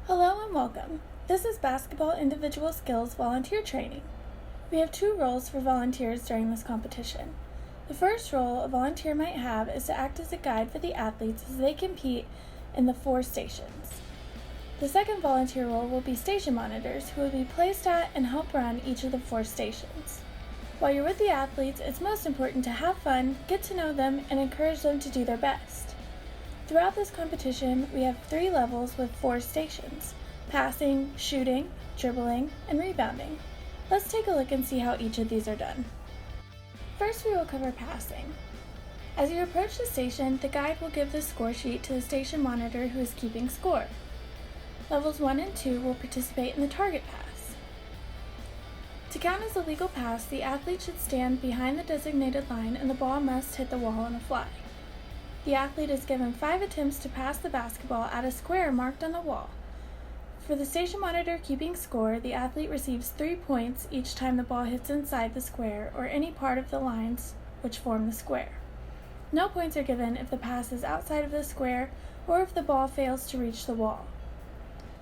Hello and welcome. This is Basketball Individual Skills Volunteer Training. We have two roles for volunteers during this competition. The first role a volunteer might have is to act as a guide for the athletes as they compete in the 4 stations. The second volunteer role will be station monitors who will be placed at and help run each of the 4 stations. While you're with the athletes, it's most important to have fun, get to know them, and encourage them to do their best. Throughout this competition, we have 3 levels with 4 stations: passing, shooting, dribbling, and rebounding. Let's take a look and see how each of these are done. First, we will cover passing. As you approach the station, the guide will give the score sheet to the station monitor who is keeping score. Levels 1 and 2 will participate in the target pass. To count as a legal pass, the athlete should stand behind the designated line and the ball must hit the wall on a fly. The athlete is given 5 attempts to pass the basketball at a square marked on the wall. For the station monitor keeping score, the athlete receives 3 points each time the ball hits inside the square or any part of the lines which form the square. No points are given if the pass is outside of the square or if the ball fails to reach the wall.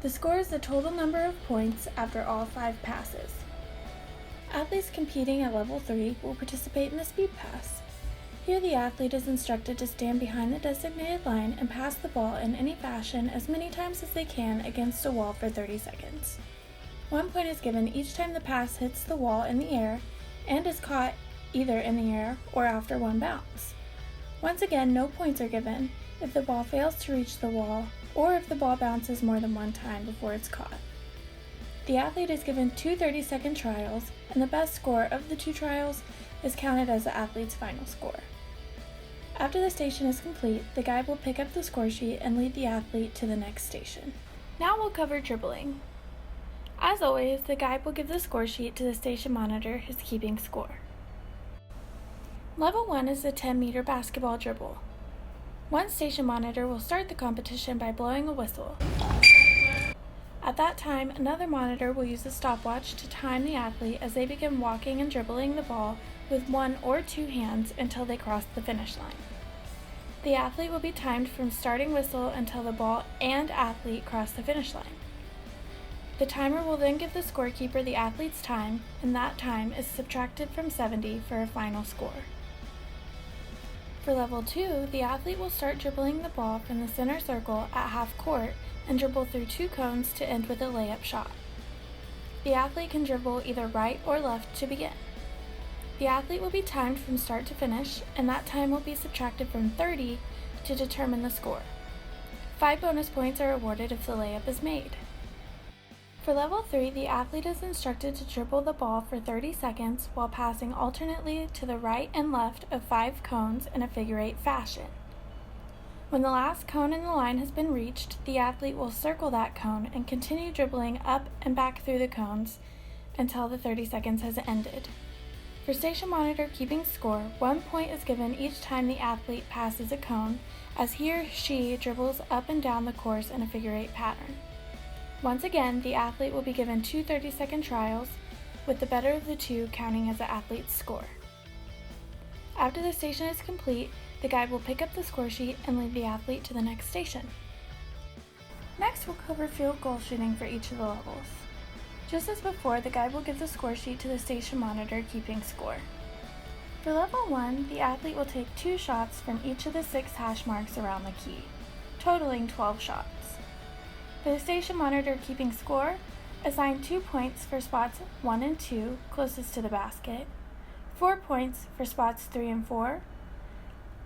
The score is the total number of points after all 5 passes. Athletes competing at level 3 will participate in the speed pass. Here the athlete is instructed to stand behind the designated line and pass the ball in any fashion as many times as they can against a wall for 30 seconds. 1 point is given each time the pass hits the wall in the air and is caught either in the air or after one bounce. Once again, no points are given if the ball fails to reach the wall or if the ball bounces more than one time before it's caught. The athlete is given 2 30-second trials, and the best score of the 2 trials is counted as the athlete's final score. After the station is complete, the guide will pick up the score sheet and lead the athlete to the next station. Now we'll cover dribbling. As always, the guide will give the score sheet to the station monitor who's keeping score. Level 1 is the 10-meter basketball dribble. One station monitor will start the competition by blowing a whistle. At that time, another monitor will use a stopwatch to time the athlete as they begin walking and dribbling the ball with 1 or 2 hands until they cross the finish line. The athlete will be timed from starting whistle until the ball and athlete cross the finish line. The timer will then give the scorekeeper the athlete's time, and that time is subtracted from 70 for a final score. For level 2, the athlete will start dribbling the ball from the center circle at half court and dribble through 2 cones to end with a layup shot. The athlete can dribble either right or left to begin. The athlete will be timed from start to finish, and that time will be subtracted from 30 to determine the score. 5 bonus points are awarded if the layup is made. For level 3, the athlete is instructed to dribble the ball for 30 seconds while passing alternately to the right and left of 5 cones in a figure-8 fashion. When the last cone in the line has been reached, the athlete will circle that cone and continue dribbling up and back through the cones until the 30 seconds has ended. For station monitor keeping score, 1 point is given each time the athlete passes a cone as he or she dribbles up and down the course in a figure-8 pattern. Once again, the athlete will be given 2 30-second trials, with the better of the 2 counting as the athlete's score. After the station is complete, the guide will pick up the score sheet and lead the athlete to the next station. Next, we'll cover field goal shooting for each of the levels. Just as before, the guide will give the score sheet to the station monitor keeping score. For level 1, the athlete will take 2 shots from each of the 6 hash marks around the key, totaling 12 shots. For the station monitor keeping score, assign 2 points for spots 1 and 2 closest to the basket, 4 points for spots 3 and 4,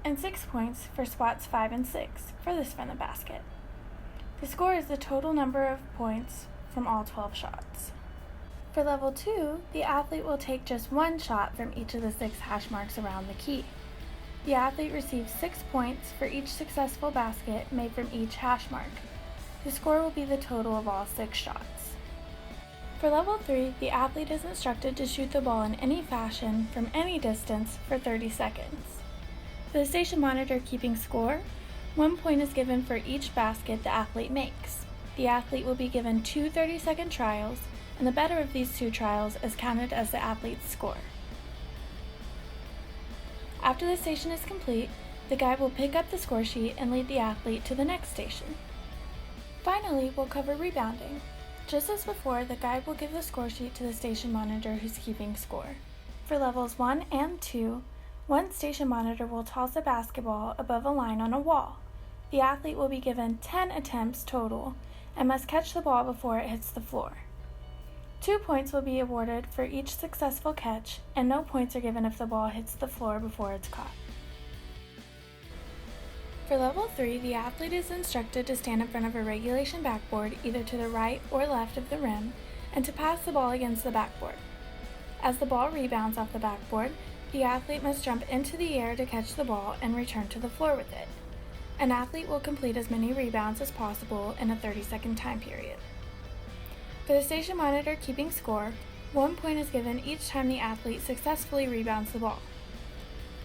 and 6 points for spots 5 and 6 furthest from the basket. The score is the total number of points from all 12 shots. For level 2, the athlete will take just 1 shot from each of the 6 hash marks around the key. The athlete receives 6 points for each successful basket made from each hash mark. The score will be the total of all 6 shots. For level 3, the athlete is instructed to shoot the ball in any fashion from any distance for 30 seconds. For the station monitor keeping score, 1 point is given for each basket the athlete makes. The athlete will be given 2 30-second trials, and the better of these 2 trials is counted as the athlete's score. After the station is complete, the guide will pick up the score sheet and lead the athlete to the next station. Finally, we'll cover rebounding. Just as before, the guide will give the score sheet to the station monitor who's keeping score. For levels 1 and 2, one station monitor will toss a basketball above a line on a wall. The athlete will be given 10 attempts total and must catch the ball before it hits the floor. 2 points will be awarded for each successful catch, and no points are given if the ball hits the floor before it's caught. For level 3, the athlete is instructed to stand in front of a regulation backboard either to the right or left of the rim and to pass the ball against the backboard. As the ball rebounds off the backboard, the athlete must jump into the air to catch the ball and return to the floor with it. An athlete will complete as many rebounds as possible in a 30-second time period. For the station monitor keeping score, 1 point is given each time the athlete successfully rebounds the ball.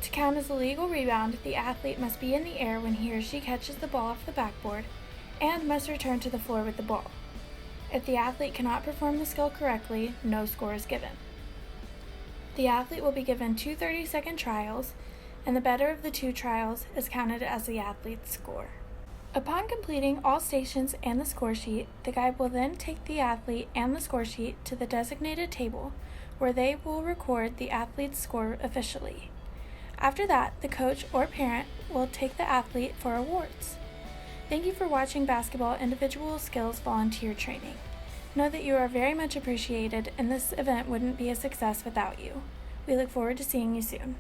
To count as a legal rebound, the athlete must be in the air when he or she catches the ball off the backboard and must return to the floor with the ball. If the athlete cannot perform the skill correctly, no score is given. The athlete will be given 2 30-second trials, and the better of the 2 trials is counted as the athlete's score. Upon completing all stations and the score sheet, the guide will then take the athlete and the score sheet to the designated table, where they will record the athlete's score officially. After that, the coach or parent will take the athlete for awards. Thank you for watching Basketball Individual Skills Volunteer Training. Know that you are very much appreciated, and this event wouldn't be a success without you. We look forward to seeing you soon.